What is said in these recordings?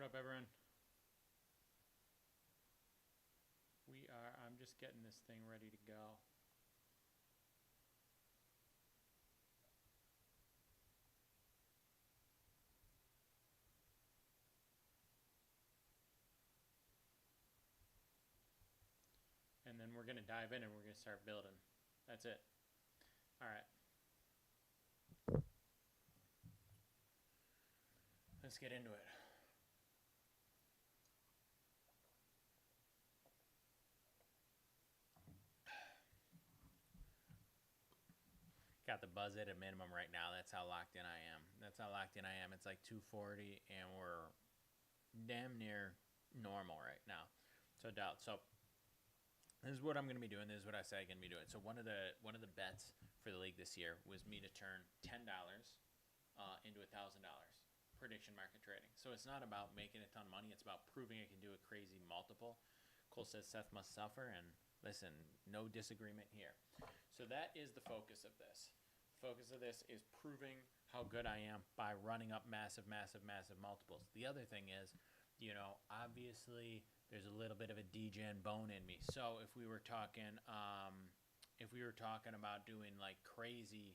What up, everyone? I'm just getting this thing ready to go. And then we're going to dive in and we're going to start building. That's it. All right. Let's get into it. Got the buzz at a minimum right now. That's how locked in I am. It's like 240 and we're damn near normal right now. So this is what I'm going to be doing. This is what I say I'm going to be doing. So one of the bets for the league this year was me to turn $10 into $1,000 prediction market trading. So it's not about making a ton of money. It's about proving I can do a crazy multiple. Cole says Seth must suffer, and listen, no disagreement here. So that is the focus of this. The focus of this is proving how good I am by running up massive multiples. The other thing is, obviously there's a little bit of a degen bone in me. So if we were talking about doing like crazy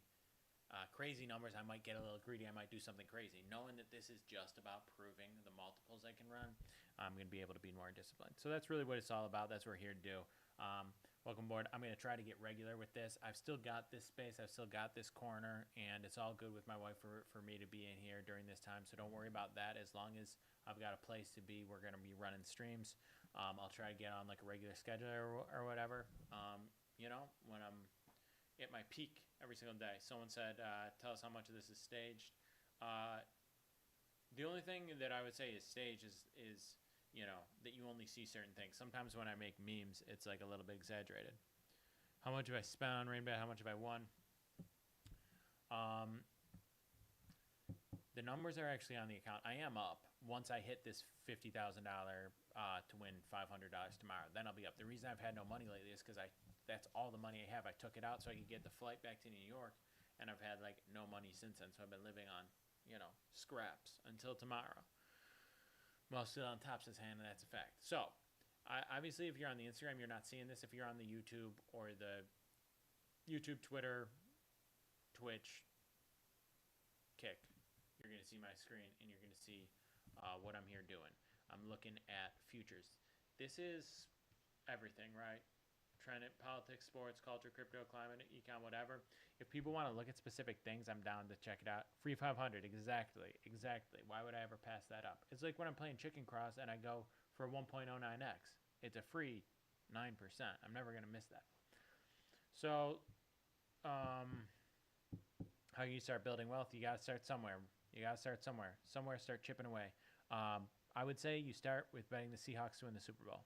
numbers, I might get a little greedy. I might do something crazy. Knowing that this is just about proving the multiples I can run, I'm going to be able to be more disciplined. So that's really what it's all about. That's what we're here to do. Welcome aboard. I'm going to try to get regular with this. I've still got this space. I've still got this corner, and it's all good with my wife for me to be in here during this time. So don't worry about that. As long as I've got a place to be, we're going to be running streams. I'll try to get on like a regular schedule or whatever. When I'm at my peak every single day. Someone said, tell us how much of this is staged. The only thing that I would say is staged is that you only see certain things. Sometimes when I make memes, it's like a little bit exaggerated. How much have I spent on Rainbet? How much have I won? The numbers are actually on the account. I am up once I hit this $50,000 to win $500 tomorrow. Then I'll be up. The reason I've had no money lately is because that's all the money I have. I took it out so I could get the flight back to New York, and I've had like no money since then. So I've been living on, scraps until tomorrow. Well, still on Topps' hand, and that's a fact. So, obviously, if you're on the Instagram, you're not seeing this. If you're on the YouTube or the YouTube, Twitter, Twitch, Kick, you're going to see my screen, and you're going to see what I'm here doing. I'm looking at futures. This is everything, right? Trend, politics, sports, culture, crypto, climate, econ, whatever. If people want to look at specific things, I'm down to check it out. Free 500, exactly. Why would I ever pass that up? It's like when I'm playing Chicken Cross and I go for 1.09x. It's a free 9%. I'm never going to miss that. So, how you start building wealth? You got to start somewhere. Somewhere, start chipping away. I would say you start with betting the Seahawks to win the Super Bowl.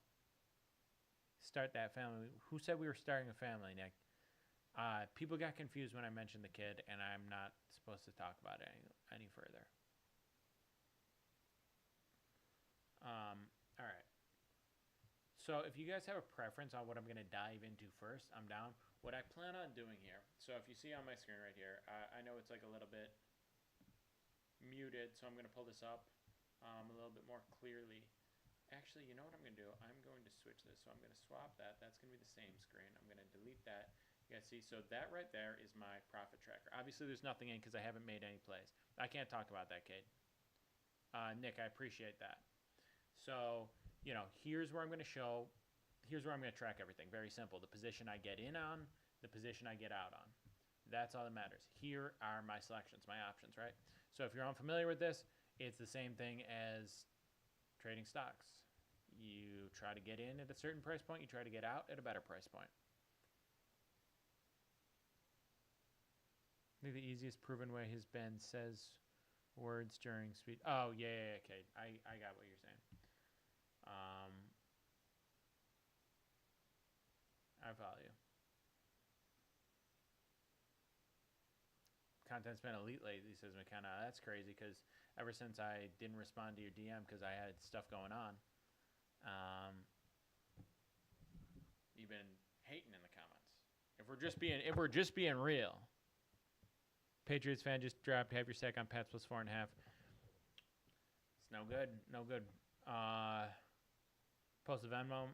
Start that family. Who said we were starting a family, Nick? People got confused when I mentioned the kid, and I'm not supposed to talk about it any further. All right. So if you guys have a preference on what I'm going to dive into first, I'm down. What I plan on doing here, so if you see on my screen right here, I know it's like a little bit muted, so I'm going to pull this up a little bit more clearly. Actually, you know what I'm going to do? I'm going to switch this. So I'm going to swap that. That's going to be the same screen. I'm going to delete that. You guys see? So that right there is my profit tracker. Obviously, there's nothing in because I haven't made any plays. I can't talk about that, Cade. Nick, I appreciate that. So, here's where I'm going to show. Here's where I'm going to track everything. Very simple. The position I get in on, the position I get out on. That's all that matters. Here are my selections, my options, right? So if you're unfamiliar with this, it's the same thing as trading stocks. You try to get in at a certain price point. You try to get out at a better price point. I think the easiest proven way has been says words during speech. Oh, yeah, okay. I got what you're saying. I follow you. Content's been elite lately, says McKenna. That's crazy because ever since I didn't respond to your DM because I had stuff going on, you've been hating in the comments. If we're just being real. Patriots fan just dropped half your stack on Pats plus 4.5. no good. No good. Post a Venmo.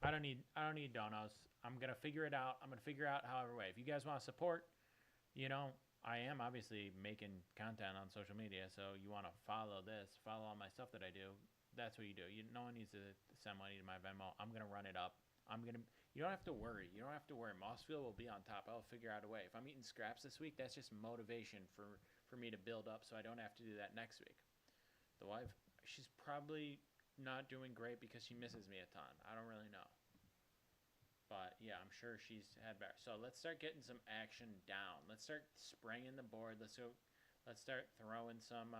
I don't need donos. I'm gonna figure it out. I'm gonna figure out however way. If you guys want to support, I am obviously making content on social media, so you want to follow all my stuff that I do. That's what you do. No one needs to send money to my Venmo. I'm gonna run it up. You don't have to worry. You don't have to worry. Mossfield will be on top. I'll figure out a way. If I'm eating scraps this week, that's just motivation for me to build up, so I don't have to do that next week. The wife, she's probably not doing great because she misses me a ton. I don't really know. But yeah, I'm sure she's had better. So let's start getting some action down. Let's start spraying the board. Let's start throwing some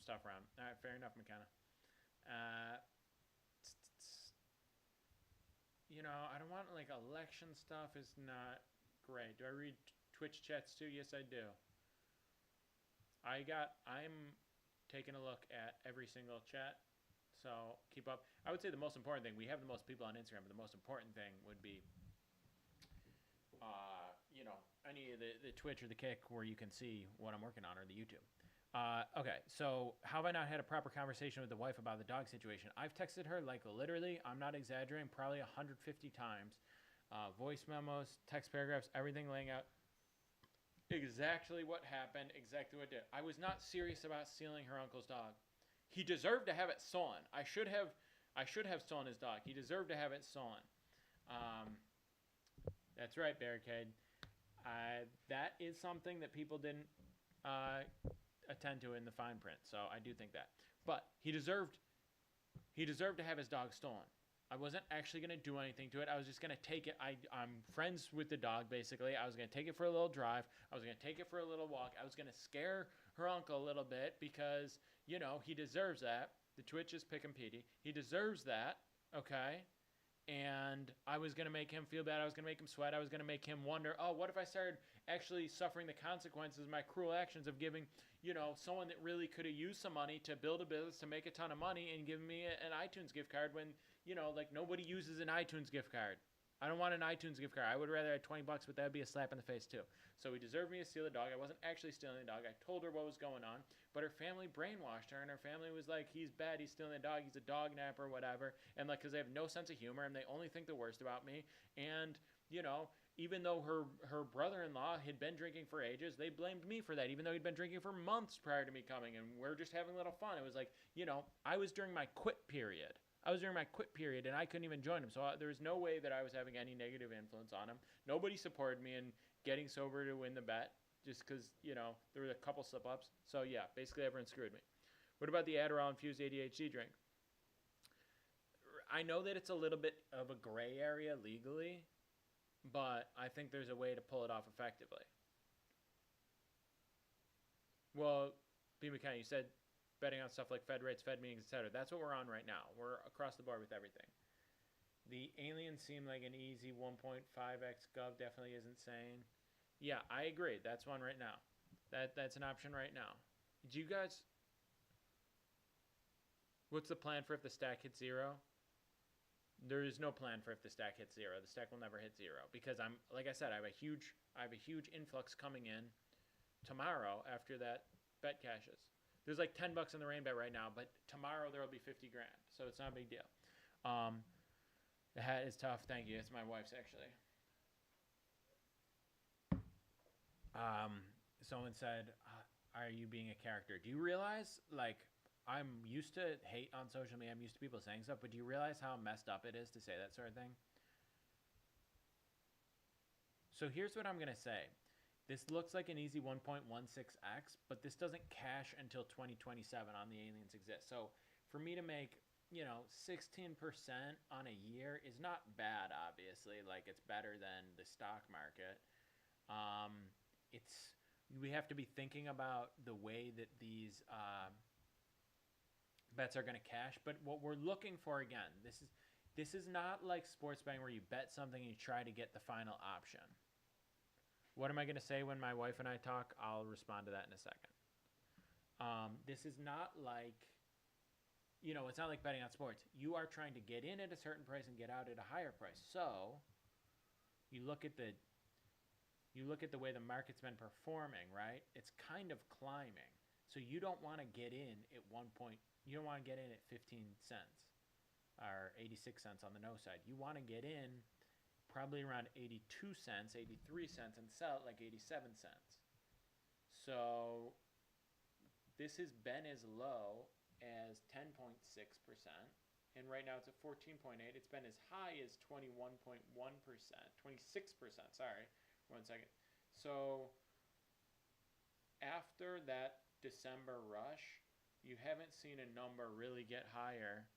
stuff around. All right, fair enough, McKenna. I don't want election stuff is not great. Do I read Twitch chats too? Yes, I do. I'm taking a look at every single chat, so keep up. I would say the most important thing, we have the most people on Instagram, but the most important thing would be, any of the Twitch or the Kick where you can see what I'm working on, or the YouTube. Okay, so how have I not had a proper conversation with the wife about the dog situation? I've texted her, literally, I'm not exaggerating, probably 150 times. Voice memos, text paragraphs, everything laying out exactly what happened, exactly what did. I was not serious about stealing her uncle's dog. He deserved to have it stolen. I should have stolen his dog. He deserved to have it stolen. That's right, Barricade. That is something that people didn't attend to in the fine print, so I do think that. But he deserved to have his dog stolen. I wasn't actually going to do anything to it. I was just going to take it. I'm friends with the dog, basically. I was going to take it for a little drive. I was going to take it for a little walk. I was going to scare her uncle a little bit because, he deserves that. The Twitch is picking Petey. He deserves that, okay? And I was going to make him feel bad. I was going to make him sweat. I was going to make him wonder, oh, what if I started actually suffering the consequences of my cruel actions of giving, someone that really could have used some money to build a business, to make a ton of money, and give me an iTunes gift card when, nobody uses an iTunes gift card. I don't want an iTunes gift card. I would rather have $20, but that would be a slap in the face too. So he deserved me to steal the dog. I wasn't actually stealing the dog. I told her what was going on, but her family brainwashed her, and her family was like, he's bad, he's stealing the dog, he's a dog napper, whatever. And because they have no sense of humor, and they only think the worst about me. And, even though her brother-in-law had been drinking for ages, they blamed me for that, even though he'd been drinking for months prior to me coming, and we're just having a little fun. It was like, I was during my quit period. And I couldn't even join him. So there was no way that I was having any negative influence on him. Nobody supported me in getting sober to win the bet, just because, there were a couple slip-ups. So, yeah, basically everyone screwed me. What about the Adderall-infused ADHD drink? I know that it's a little bit of a gray area legally, but I think there's a way to pull it off effectively. Well, B. McKenna, you said betting on stuff like Fed rates, Fed meetings, etc. That's what we're on right now. We're across the board with everything. The aliens seem like an easy 1.5x gov. Definitely isn't sane. Yeah, I agree. That's one right now. That's an option right now. Do you guys... What's the plan for if the stack hits 0? There is no plan for if the stack hits 0. The stack will never hit 0 because like I said, I have a huge influx coming in tomorrow after that bet cashes. There's like $10 in the rain bet right now, but tomorrow there will be 50 grand, so it's not a big deal. The hat is tough. Thank you. It's my wife's actually. Someone said, "Are you being a character?" Do you realize, I'm used to hate on social media. I'm used to people saying stuff, but do you realize how messed up it is to say that sort of thing? So here's what I'm gonna say. This looks like an easy 1.16x, but this doesn't cash until 2027 on the aliens exist. So for me to make, 16% on a year is not bad, obviously. It's better than the stock market. We have to be thinking about the way that these bets are going to cash. But what we're looking for, again, this is not like sports betting where you bet something and you try to get the final option. What am I going to say when my wife and I talk? I'll respond to that in a second. This is not like, it's not like betting on sports. You are trying to get in at a certain price and get out at a higher price. So you look at the you look at the way the market's been performing, right? It's kind of climbing. So you don't want to get in at one point. You don't want to get in at 15 cents or 86 cents on the no side. You want to get in probably around 82 cents, 83 cents, and sell it like 87 cents. So this has been as low as 10.6%, and right now it's at 14.8. It's been as high as 21.1%, 26%, sorry, 1 second. So after that December rush, you haven't seen a number really get higher.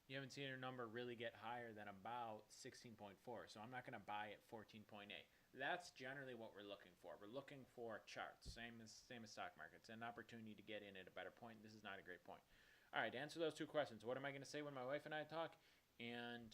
You haven't seen a number really get higher than about 16.4. So I'm not going to buy at 14.8. That's generally what we're looking for. We're looking for charts, same as stock markets, an opportunity to get in at a better point. This is not a great point. All right, to answer those two questions, what am I going to say when my wife and I talk? And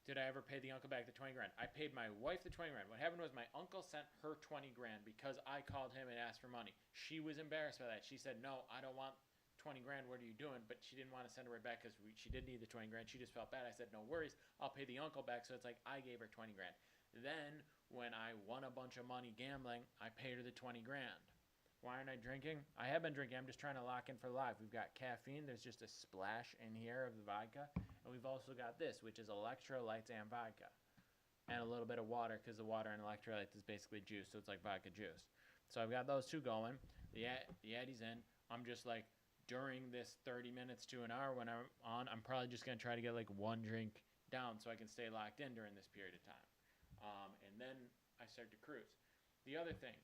did I ever pay the uncle back the 20 grand? I paid my wife the 20 grand. What happened was my uncle sent her 20 grand because I called him and asked for money. She was embarrassed by that. She said, no, I don't want 20 grand. What are you doing? But she didn't want to send it right back because she did need the 20 grand. She just felt bad. I said, no worries. I'll pay the uncle back. So it's like I gave her 20 grand. Then when I won a bunch of money gambling, I paid her the 20 grand. Why aren't I drinking? I have been drinking. I'm just trying to lock in for life. We've got caffeine. There's just a splash in here of the vodka. And we've also got this, which is electrolytes and vodka. And a little bit of water, because the water and electrolytes is basically juice. So it's like vodka juice. So I've got those two going. The Yeti's in. I'm just like, during this 30 minutes to an hour when I'm on, I'm probably just going to try to get like one drink down so I can stay locked in during this period of time. And then I start to cruise. The other thing,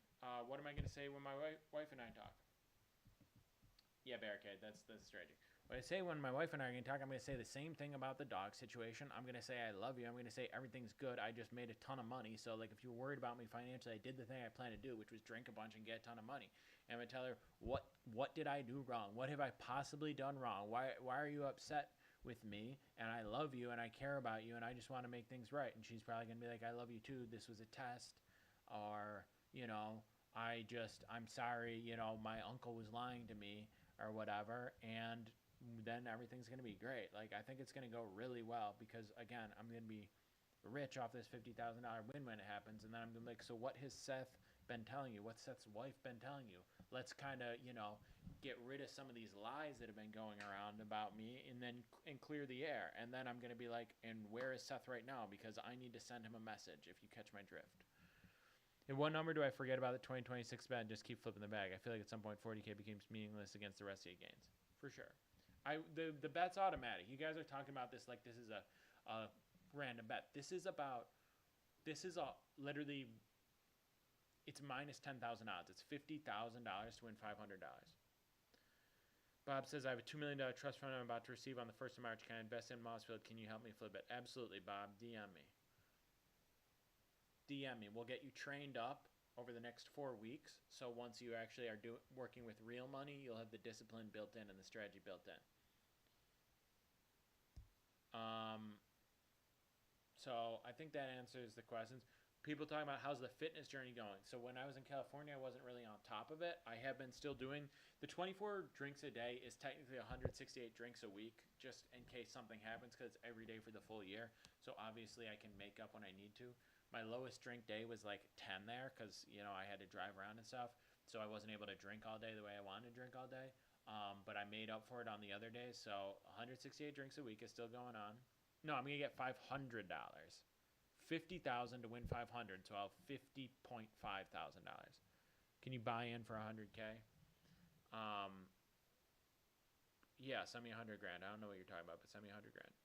what am I going to say when my wife and I talk? Yeah, barricade, that's the strategy. What I say when my wife and I are going to talk, I'm going to say the same thing about the dog situation. I'm going to say I love you. I'm going to say everything's good. I just made a ton of money. So like if you're worried about me financially, I did the thing I planned to do, which was drink a bunch and get a ton of money. And I'm going to tell her, what did I do wrong? What have I possibly done wrong? Why are you upset with me? And I love you and I care about you and I just want to make things right. And she's probably going to be like, I love you too. This was a test. Or, you know, I'm sorry, you know, my uncle was lying to me or whatever. And then everything's going to be great. Like, I think it's going to go really well because, again, I'm going to be rich off this $50,000 win when it happens. And then I'm going to be like, so what has Seth been telling you? What's Seth's wife been telling you? Let's kind of, you know, get rid of some of these lies that have been going around about me and clear the air. And then I'm going to be like, and where is Seth right now? Because I need to send him a message, if you catch my drift. And what number do I forget about the 2026 bet and just keep flipping the bag? I feel like at some point 40K becomes meaningless against the rest of your gains. For sure. The bet's automatic. You guys are talking about this like this is a random bet. Literally, it's minus 10,000 odds. It's $50,000 to win $500. Bob says, I have a $2 million trust fund I'm about to receive on the 1st of March. Can I invest in Mossfield? Can you help me flip it? Absolutely, Bob. DM me. We'll get you trained up over the next 4 weeks. So once you actually are working with real money, you'll have the discipline built in and the strategy built in. So I think that answers the questions. People talking about how's the fitness journey going. So when I was in California, I wasn't really on top of it. I have been still doing the 24 drinks a day is technically 168 drinks a week, just in case something happens, because it's every day for the full year. So obviously I can make up when I need to. My lowest drink day was like 10 there because, you know, I had to drive around and stuff. So I wasn't able to drink all day the way I wanted to drink all day. But I made up for it on the other days. So 168 drinks a week is still going on. No, I'm going to get $500. $50,000 to win 500. So I'll have $50,500. Can you buy in for 100K? Yeah, send me 100 grand. I don't know what you're talking about, but send me 100 grand.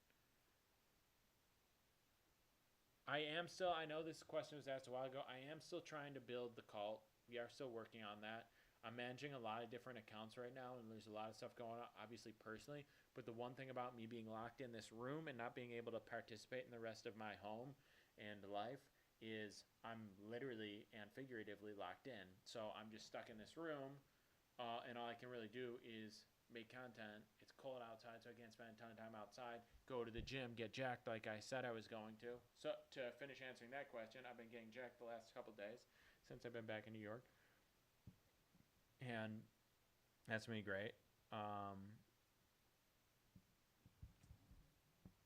I know this question was asked a while ago. I am still trying to build the cult. We are still working on that. I'm managing a lot of different accounts right now, and there's a lot of stuff going on, obviously personally. But the one thing about me being locked in this room and not being able to participate in the rest of my home and life is I'm literally and figuratively locked in. So I'm just stuck in this room, and all I can really do is make content. It's cold outside, so I can't spend a ton of time outside. Go to the gym, get jacked like I said I was going to. So to finish answering that question, I've been getting jacked the last couple days since I've been back in New York. And that's been great.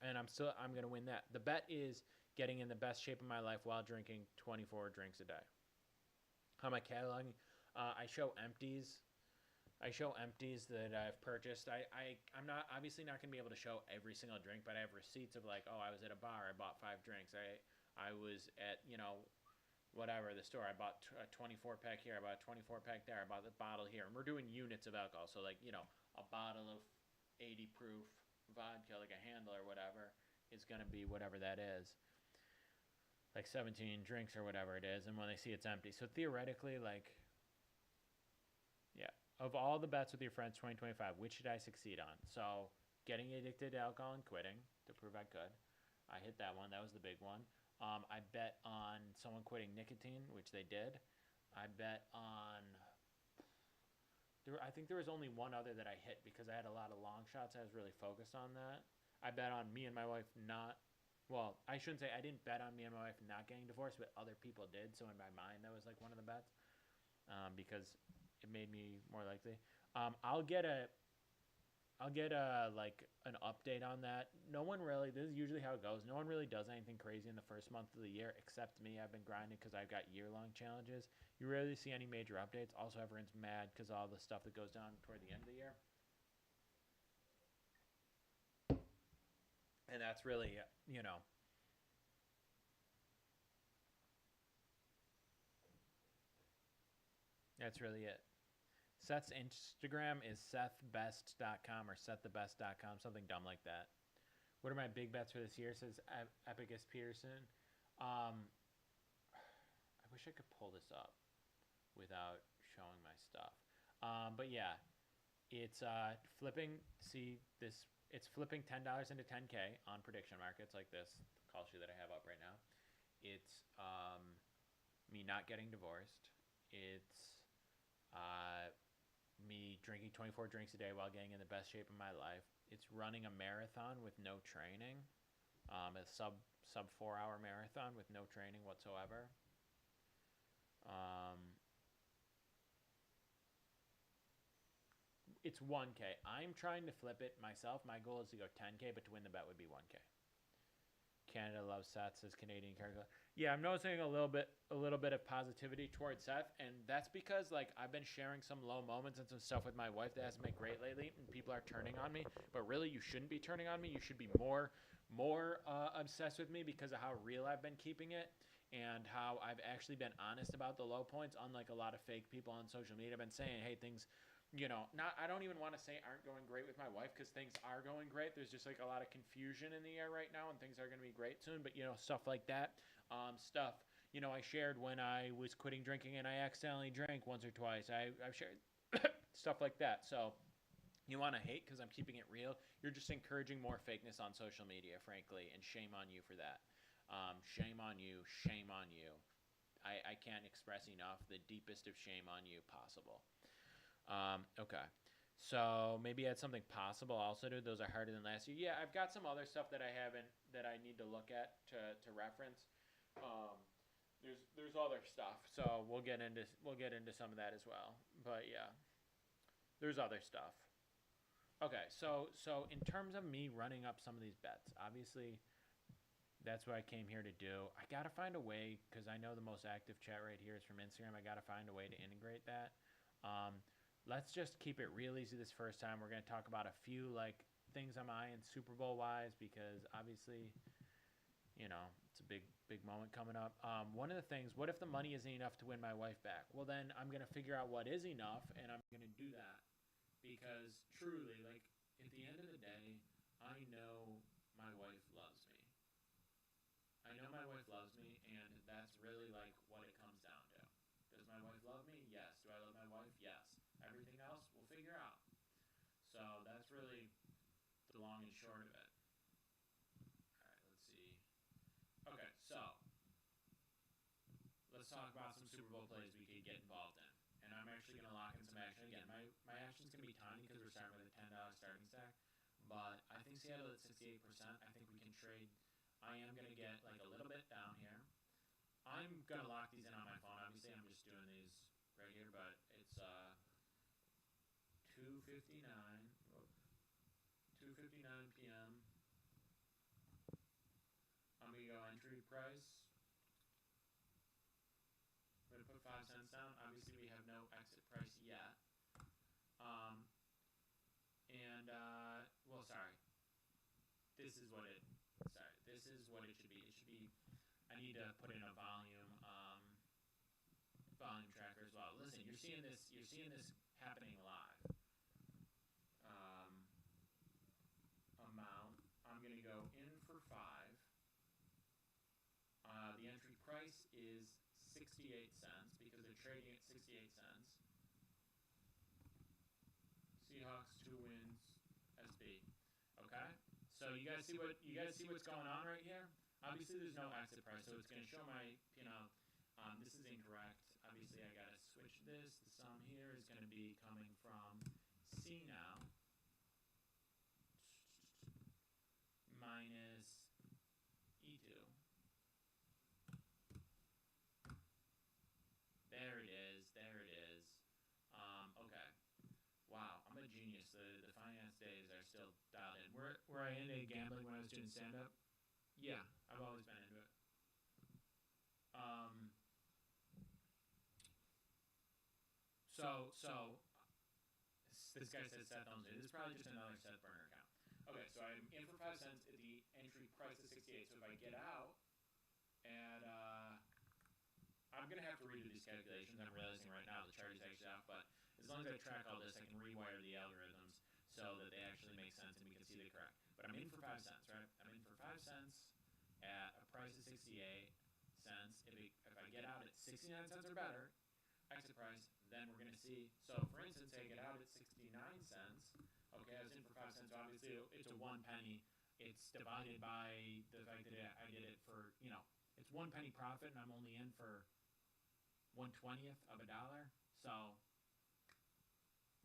and I'm gonna win that. The bet is getting in the best shape of my life while drinking 24 drinks a day. How am I cataloging? I show empties. I show empties that I've purchased. I'm not obviously not gonna be able to show every single drink, but I have receipts of like, oh, I was at a bar, I bought 5 drinks. I was at whatever the store. I bought a 24 pack here. I bought a 24 pack there. I bought the bottle here, and we're doing units of alcohol. So like a bottle of 80 proof vodka, like a handle or whatever, is gonna be whatever that is, like 17 drinks or whatever it is. And when they see it's empty, so theoretically, like, yeah. Of all the bets with your friends 2025, which should I succeed on? So, getting addicted to alcohol and quitting to prove I could. I hit that one. That was the big one. I bet on someone quitting nicotine, which they did. I bet on. I think there was only one other that I hit because I had a lot of long shots. I was really focused on that. I bet on me and my wife not. Well, I shouldn't say I didn't bet on me and my wife not getting divorced, but other people did. So in my mind, that was like one of the bets because it made me more likely. I'll get a like an update on that. No one really. This is usually how it goes. No one really does anything crazy in the first month of the year except me. I've been grinding because I've got year-long challenges. You rarely see any major updates. Also, everyone's mad because all the stuff that goes down toward the end of the year. And that's really, that's really it. Seth's Instagram is sethbest.com or seththebest.com, something dumb like that. What are my big bets for this year? Says Epicus Peterson. I wish I could pull this up without showing my stuff. But yeah, it's flipping. See this? It's flipping $10 into 10K on prediction markets like this call sheet that I have up right now. It's me not getting divorced. It's me drinking 24 drinks a day while getting in the best shape of my life. It's running a marathon with no training, a sub 4 hour marathon with no training whatsoever. It's 1K. I'm trying to flip it myself. My goal is to go 10K, but to win the bet would be 1K. Canada loves Seth, says Canadian Cargo. Yeah, I'm noticing a little bit of positivity towards Seth, and that's because like I've been sharing some low moments and some stuff with my wife that hasn't been great lately, and people are turning on me. But really, you shouldn't be turning on me. You should be more obsessed with me because of how real I've been keeping it and how I've actually been honest about the low points. Unlike a lot of fake people on social media, I've been saying, hey, things. Not I don't even want to say aren't going great with my wife because things are going great. There's just like a lot of confusion in the air right now, and things are going to be great soon. But stuff like that, stuff I shared when I was quitting drinking and I accidentally drank once or twice. I've shared stuff like that. So you want to hate because I'm keeping it real. You're just encouraging more fakeness on social media, frankly, and shame on you for that. Shame on you. Shame on you. I can't express enough the deepest of shame on you possible. Okay. So maybe add something possible also to those are harder than last year. Yeah, I've got some other stuff that I haven't that I need to look at to reference. There's other stuff. So we'll get into some of that as well. But yeah. There's other stuff. Okay, so in terms of me running up some of these bets, obviously that's what I came here to do. I got to find a way cuz I know the most active chat right here is from Instagram. I got to find a way to integrate that. Let's just keep it real easy this first time. We're going to talk about a few like things I'm eyeing Super Bowl wise because obviously, it's a big moment coming up. One of the things, what if the money isn't enough to win my wife back? Well, then I'm going to figure out what is enough and I'm going to do that because truly, like at the end of the day, I know my wife loves me. I know my wife loves me and that's really like what it comes down to. Does my wife love me? Yes. Do I love my wife? Yes. Everything else we'll figure out. So that's really the long and short of it. All right, let's see. Okay, so let's talk about some Super Bowl plays we could get involved in. And I'm actually going to lock in some action. Again, my action's going to be tiny because we're starting with a $10 starting stack. But I think Seattle at 68%. I think we can trade. I am going to get like a little bit down here. I'm going to lock these in on my phone. Obviously, I'm just doing these right here, but it's 2:59 p.m. price. I'm going to put 5 cents down. Obviously, we have no exit price yet. Well, sorry. This is what it should be. It should be, I need to put in a volume tracker as well. Listen, you're seeing this happening live. Amount, I'm going to go in for 5. The entry price is 68 cents because they're trading at 68 cents. Seahawks 2 wins SB. Okay? So you guys see what's going on right here? Obviously there's no exit price, so it's going to show my this is incorrect. Obviously I got to switch this. The sum here is going to be coming from C now minus E2. There it is. Okay. Wow, I'm a genius. The finance days are still dialed in. Were I into gambling when I was doing stand-up? Yeah, I've always been into it. So this guy said Seth owns it. This is probably just another Seth burner account. Okay, so I'm in for 5 cents at the entry price of 68. So if I get out, and I'm going to have to redo these calculations. I'm realizing right now the chart is actually off, but as long as I track all this, I can rewire the algorithms so that they actually make sense and we can see they're correct. But I'm in for 5 cents, right? I'm in for 5 cents at a price of 68 cents. If I get out at 69 cents or better, exit price, then we're going to see. So for instance, I get out at 69 cents. Okay, I was in for 5 cents. So obviously, it's a 1 penny. It's divided by the fact that I did it for, it's 1 penny profit, and I'm only in for 1/20th of a dollar. So,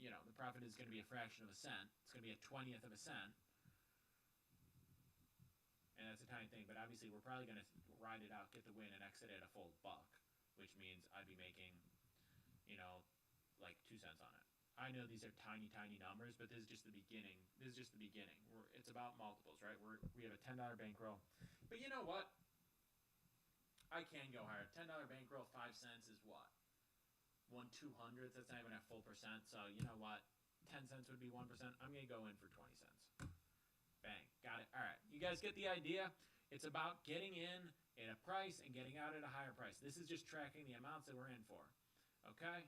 the profit is going to be a fraction of a cent. It's going to be a 20th of a cent. And that's a tiny thing. But obviously, we're probably going to ride it out, get the win, and exit at a full buck, which means I'd be making, like 2 cents on it. I know these are tiny, tiny numbers, but this is just the beginning. It's about multiples, right? We have a $10 bankroll. But you know what? I can go higher. $10 bankroll, 5 cents is what? 1/200th. That's not even a full percent. So you know what? 10 cents would be 1%. I'm gonna go in for 20 cents. Bang. Got it. All right. You guys get the idea? It's about getting in at a price and getting out at a higher price. This is just tracking the amounts that we're in for. Okay?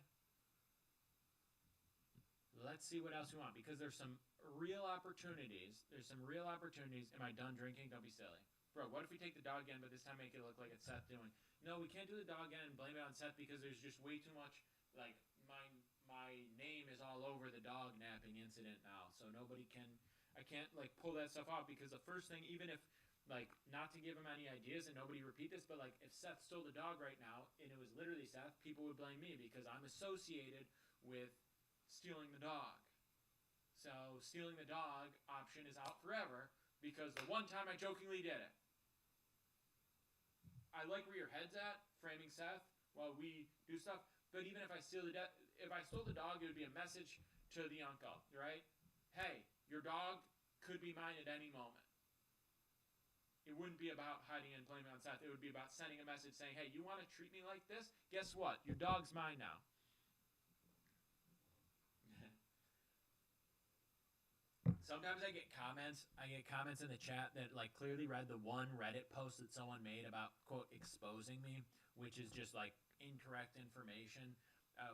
Let's see what else we want, because there's some real opportunities. Am I done drinking? Don't be silly. Bro, what if we take the dog in, but this time make it look like it's Seth doing? No, we can't do the dog in and blame it on Seth because there's just way too much, like, my name is all over the dog napping incident now. So I can't, like, pull that stuff off, because the first thing, even if, like, not to give him any ideas and nobody repeat this, but, like, if Seth stole the dog right now and it was literally Seth, people would blame me because I'm associated with stealing the dog. So stealing the dog option is out forever because the one time I jokingly did it. I like where your head's at, framing Seth while we do stuff. But even if I stole the dog, it would be a message to the uncle, right? Hey, your dog could be mine at any moment. It wouldn't be about hiding and blaming on Seth. It would be about sending a message saying, hey, you want to treat me like this? Guess what? Your dog's mine now. Sometimes I get comments in the chat that, like, clearly read the one Reddit post that someone made about, quote, exposing me, which is just, like, incorrect information.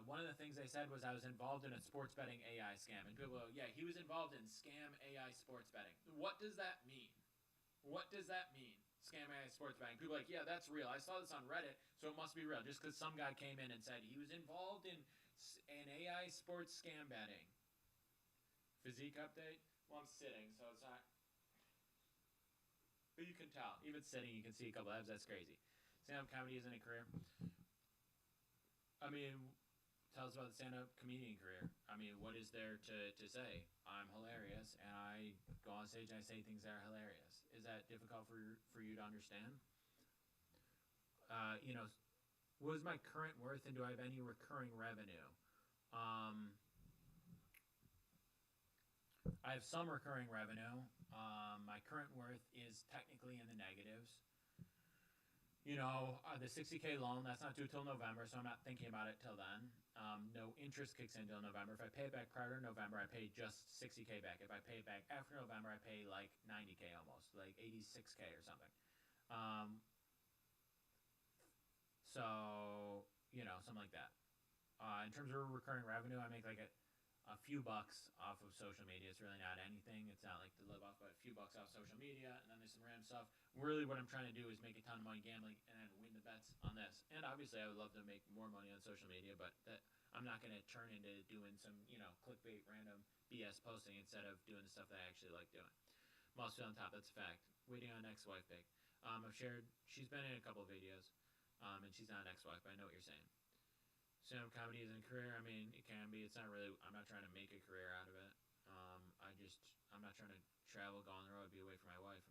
One of the things they said was I was involved in a sports betting AI scam. And people go, yeah, he was involved in scam AI sports betting. What does that mean? Scam AI sports betting. People are like, yeah, that's real. I saw this on Reddit, so it must be real. Just because some guy came in and said he was involved in an AI sports scam betting. Physique update? Well, I'm sitting, so it's not. But you can tell. Even sitting, you can see a couple abs. That's crazy. Stand-up comedy isn't a career. I mean, tell us about the stand-up comedian career. I mean, what is there to say? I'm hilarious, and I go on stage and I say things that are hilarious. Is that difficult for you to understand? What is my current worth, and do I have any recurring revenue? I have some recurring revenue. My current worth is technically in the negatives. the 60K loan, that's not due till November, so I'm not thinking about it till then. No interest kicks in till November. If I pay it back prior to November, I pay just 60K back. If I pay it back after November, I pay like 90K almost, like 86K or something. So, something like that. In terms of recurring revenue, I make like a few bucks off of social media. It's really not anything. It's not like to live off, but a few bucks off social media, and then there's some random stuff. Really, what I'm trying to do is make a ton of money gambling and then win the bets on this. And obviously, I would love to make more money on social media, but I'm not going to turn into doing some, clickbait, random BS posting instead of doing the stuff that I actually like doing. Mostly on top, that's a fact. Waiting on ex-wife pick. I've shared, she's been in a couple of videos, and she's not an ex-wife, but I know what you're saying. Stand-up comedy isn't a career. I mean, it can be. It's not really. I'm not trying to make a career out of it. I'm not trying to travel, go on the road, be away from my wife.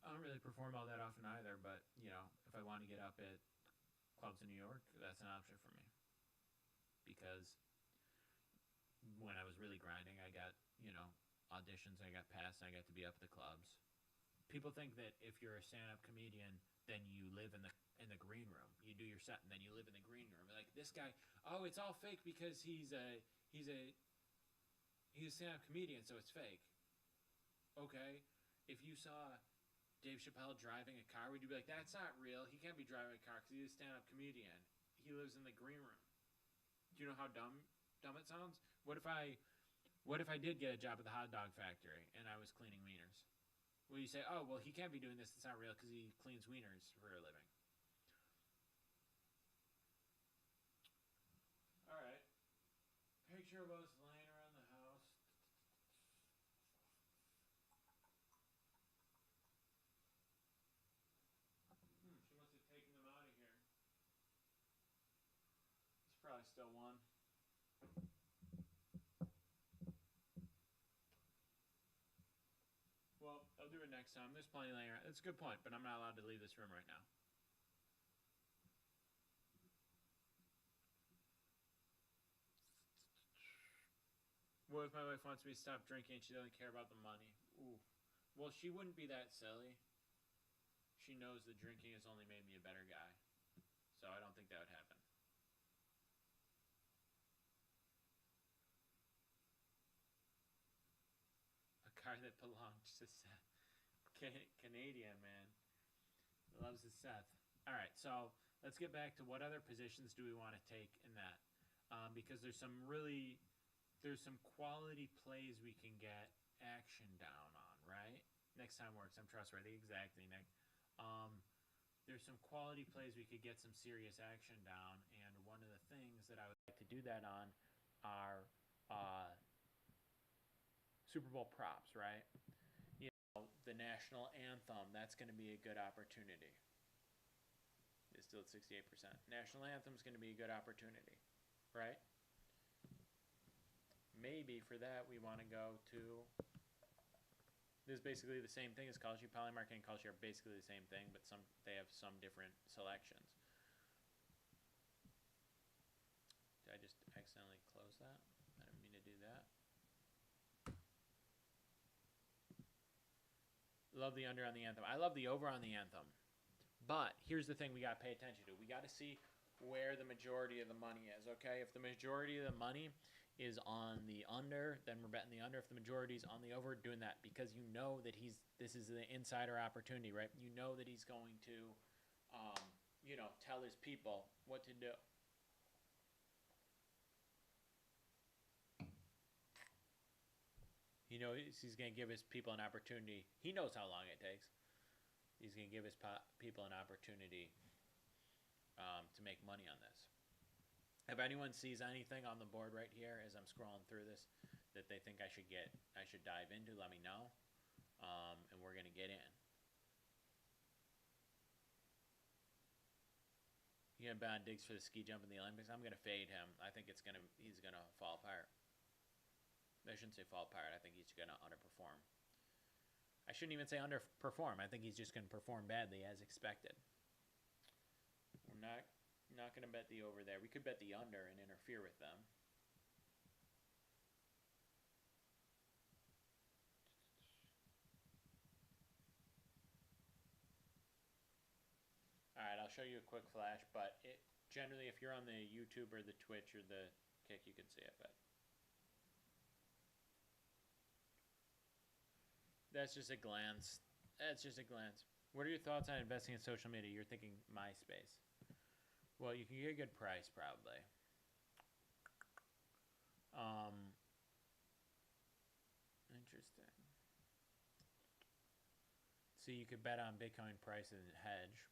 I don't really perform all that often either, but, if I want to get up at clubs in New York, that's an option for me. Because when I was really grinding, I got, auditions, I got passed, and I got to be up at the clubs. People think that if you're a stand-up comedian, then you live in the green room. You do your set, and then you live in the green room. Like, this guy, oh, it's all fake because he's a stand-up comedian, so it's fake. Okay, if you saw Dave Chappelle driving a car, would you be like, that's not real? He can't be driving a car because he's a stand-up comedian. He lives in the green room. Do you know how dumb it sounds? What if I did get a job at the hot dog factory and I was cleaning wieners? Well, you say, oh, well, he can't be doing this. It's not real because he cleans wieners for a living. All right. Picture of us laying around the house. She must have taken them out of here. It's probably still one. Well, I'll do it next time. There's plenty laying around. That's a good point, but I'm not allowed to leave this room right now. What if my wife wants me to stop drinking and she doesn't care about the money? Ooh. Well, she wouldn't be that silly. She knows that drinking has only made me a better guy. So I don't think that would happen. A car that belongs to Seth. Canadian, man. Loves his Seth. All right, so let's get back to what other positions do we want to take in that? Because there's some quality plays we can get action down on, right? Next time works. I'm trustworthy. Exactly, Nick. There's some quality plays we could get some serious action down, and one of the things that I would like to do that on are Super Bowl props, right? The national anthem, that's going to be a good opportunity. It's still at 68%. National anthem is going to be a good opportunity, right? Maybe for that we want to go to. This is basically the same thing as call sheet. Polymarket and call sheet are basically the same thing, but they have some different selections. Did I just accidentally close that? I didn't mean to do that. Love the under on the anthem. I love the over on the anthem. But here's the thing we got to pay attention to. We got to see where the majority of the money is, okay? If the majority of the money is on the under, then we're betting the under. If the majority is on the over, doing that because you know that this is the insider opportunity, right? You know that he's going to, tell his people what to do. He knows he's going to give his people an opportunity. He knows how long it takes. He's going to give his people an opportunity to make money on this. If anyone sees anything on the board right here as I'm scrolling through this that they think I should dive into, let me know, and we're going to get in. You gonna bet on Diggs for the ski jump in the Olympics? I'm going to fade him. I think he's going to fall apart. I shouldn't say fall apart. I think he's going to underperform. I shouldn't even say underperform. I think he's just going to perform badly as expected. We're not going to bet the over there. We could bet the under and interfere with them. show you a quick flash, but it generally, if you're on the YouTube or the Twitch or the Kick, you can see it. But that's just a glance. That's just a glance. What are your thoughts on investing in social media? You're thinking MySpace. Well, you can get a good price probably. Interesting. So you could bet on Bitcoin price and hedge.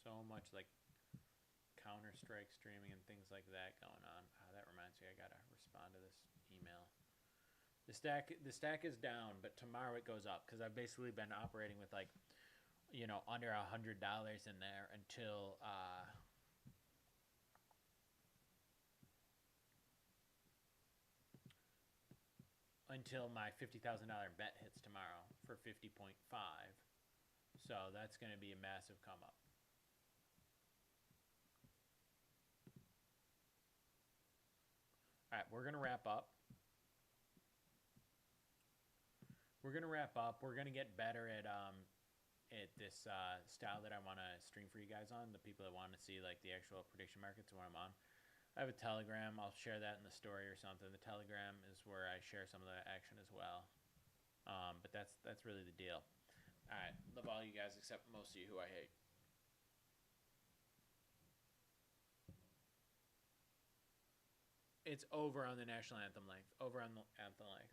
So much like Counter-Strike streaming and things like that going on. Oh, that reminds me, I gotta respond to this email. The stack is down, but tomorrow it goes up because I've basically been operating with like, under $100 in there until my $50,000 bet hits tomorrow for 50.5. So that's going to be a massive come up. All right, we're going to wrap up. We're going to get better at this style that I want to stream for you guys on. The people that want to see like the actual prediction markets and what I'm on. I have a Telegram. I'll share that in the story or something. The Telegram is where I share some of the action as well. But that's really the deal. All right, love all you guys except most of you who I hate. It's over on the national anthem length. Over on the anthem length.